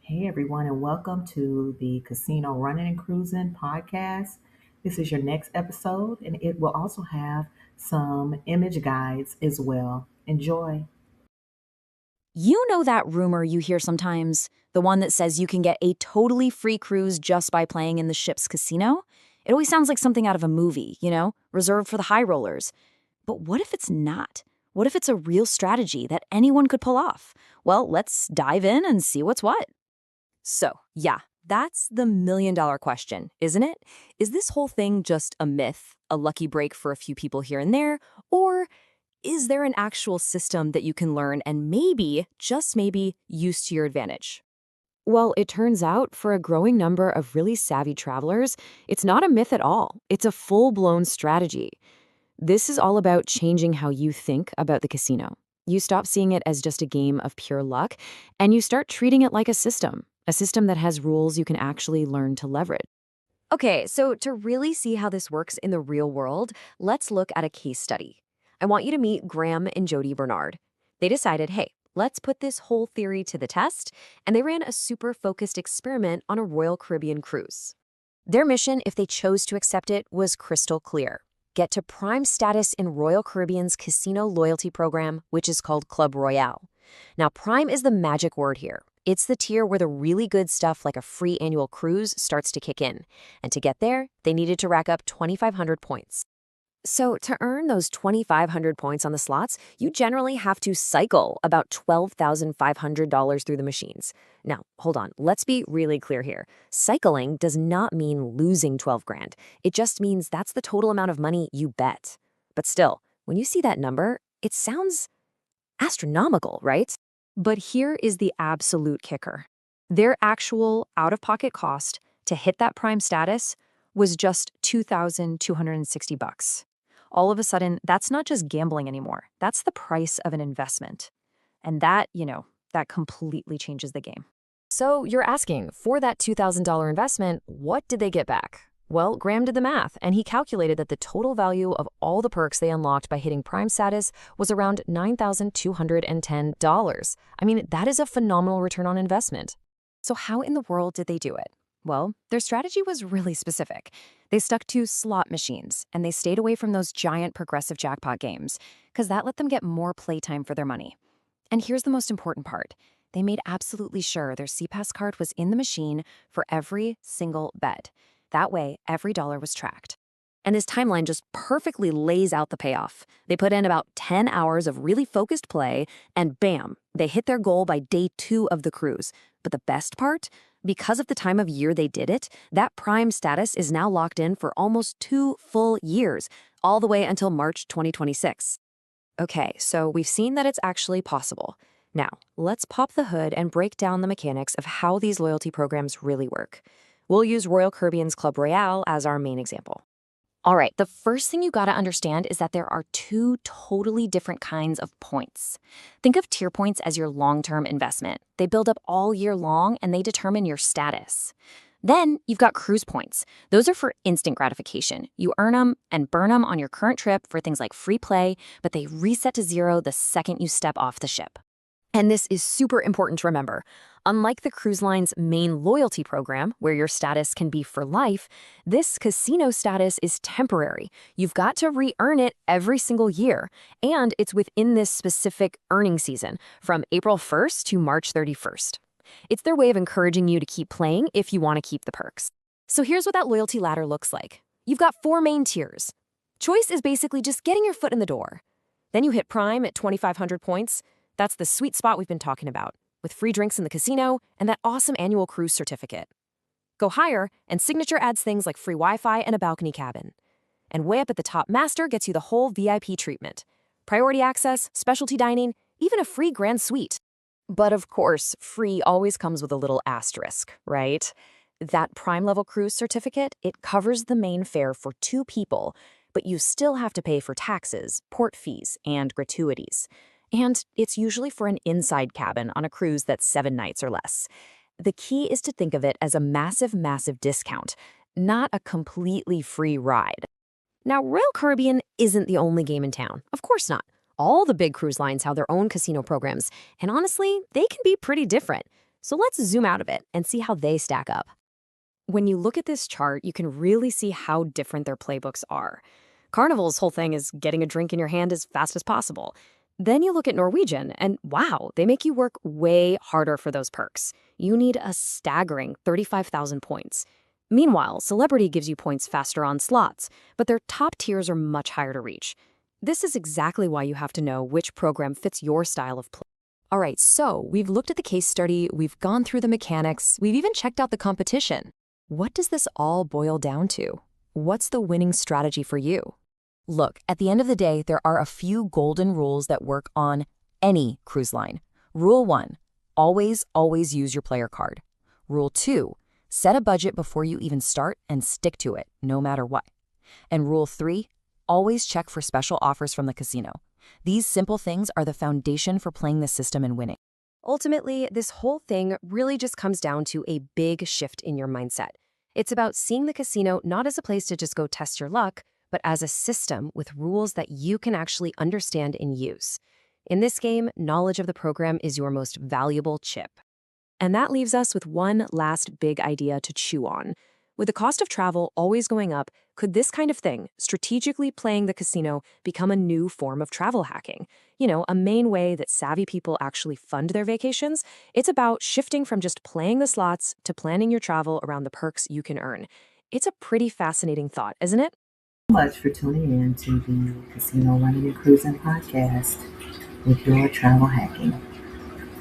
Hey everyone, and welcome to the Casino Running and Cruising podcast. This is your next episode, and it will also have some image guides as well. Enjoy. You know that rumor you hear sometimes, the one that says you can get a totally free cruise just by playing in the ship's casino? It always sounds like something out of a movie, reserved for the high rollers. But what if it's not? What if it's a real strategy that anyone could pull off? Well, let's dive in and see what's what. So, yeah, that's the million-dollar question, isn't it? Is this whole thing just a myth, a lucky break for a few people here and there, or is there an actual system that you can learn and maybe, just maybe, use to your advantage? Well, it turns out for a growing number of really savvy travelers, it's not a myth at all. It's a full-blown strategy. This is all about changing how you think about the casino. You stop seeing it as just a game of pure luck, and you start treating it like a system that has rules you can actually learn to leverage. Okay, so to really see how this works in the real world, let's look at a case study. I want you to meet Graham and Jody Bernard. They decided, hey, let's put this whole theory to the test, and they ran a super focused experiment on a Royal Caribbean cruise. Their mission, if they chose to accept it, was crystal clear. Get to prime status in Royal Caribbean's casino loyalty program, which is called Club Royale. Now, prime is the magic word here. It's the tier where the really good stuff like a free annual cruise starts to kick in. And to get there, they needed to rack up 2,500 points. So to earn those 2,500 points on the slots, you generally have to cycle about $12,500 through the machines. Now, hold on, let's be really clear here. Cycling does not mean losing 12 grand. It just means that's the total amount of money you bet. But still, when you see that number, it sounds astronomical, right? But here is the absolute kicker. Their actual out-of-pocket cost to hit that prime status was just $2,260. All of a sudden, that's not just gambling anymore. That's the price of an investment. And that completely changes the game. So you're asking, for that $2,000 investment, what did they get back? Well, Graham did the math, and he calculated that the total value of all the perks they unlocked by hitting prime status was around $9,210. I mean, that is a phenomenal return on investment. So how in the world did they do it? Well, their strategy was really specific. They stuck to slot machines, and they stayed away from those giant progressive jackpot games, because that let them get more playtime for their money. And here's the most important part. They made absolutely sure their CPAS card was in the machine for every single bet. That way, every dollar was tracked. And this timeline just perfectly lays out the payoff. They put in about 10 hours of really focused play, and bam, they hit their goal by day 2 of the cruise. But the best part? Because of the time of year they did it, that prime status is now locked in for almost 2 full years, all the way until March 2026. Okay, so we've seen that it's actually possible. Now, let's pop the hood and break down the mechanics of how these loyalty programs really work. We'll use Royal Caribbean's Club Royale as our main example. All right, the first thing you gotta understand is that there are 2 totally different kinds of points. Think of tier points as your long-term investment. They build up all year long and they determine your status. Then you've got cruise points. Those are for instant gratification. You earn them and burn them on your current trip for things like free play, but they reset to 0 the second you step off the ship. And this is super important to remember. Unlike the cruise line's main loyalty program, where your status can be for life, this casino status is temporary. You've got to re-earn it every single year, and it's within this specific earning season, from April 1st to March 31st. It's their way of encouraging you to keep playing if you want to keep the perks. So here's what that loyalty ladder looks like. You've got 4 main tiers. Choice is basically just getting your foot in the door. Then you hit Prime at 2,500 points. That's the sweet spot we've been talking about, with free drinks in the casino and that awesome annual cruise certificate. Go higher, and Signature adds things like free Wi-Fi and a balcony cabin. And way up at the top, Master gets you the whole VIP treatment. Priority access, specialty dining, even a free grand suite. But of course, free always comes with a little asterisk, right? That Prime level cruise certificate, it covers the main fare for 2 people, but you still have to pay for taxes, port fees, and gratuities. And it's usually for an inside cabin on a cruise that's 7 nights or less. The key is to think of it as a massive, massive discount, not a completely free ride. Now, Royal Caribbean isn't the only game in town. Of course not. All the big cruise lines have their own casino programs, and honestly, they can be pretty different. So let's zoom out a bit and see how they stack up. When you look at this chart, you can really see how different their playbooks are. Carnival's whole thing is getting a drink in your hand as fast as possible. Then you look at Norwegian, and wow, they make you work way harder for those perks. You need a staggering 35,000 points. Meanwhile, Celebrity gives you points faster on slots, but their top tiers are much higher to reach. This is exactly why you have to know which program fits your style of play. All right, so we've looked at the case study, we've gone through the mechanics, we've even checked out the competition. What does this all boil down to? What's the winning strategy for you? Look, at the end of the day, there are a few golden rules that work on any cruise line. Rule 1, always, always use your player card. Rule 2, set a budget before you even start and stick to it, no matter what. And Rule 3, always check for special offers from the casino. These simple things are the foundation for playing the system and winning. Ultimately, this whole thing really just comes down to a big shift in your mindset. It's about seeing the casino not as a place to just go test your luck, but as a system with rules that you can actually understand and use. In this game, knowledge of the program is your most valuable chip. And that leaves us with one last big idea to chew on. With the cost of travel always going up, could this kind of thing, strategically playing the casino, become a new form of travel hacking? You know, a main way that savvy people actually fund their vacations? It's about shifting from just playing the slots to planning your travel around the perks you can earn. It's a pretty fascinating thought, isn't it? Much for tuning in to the Casino Running and Cruising podcast with your travel hacking.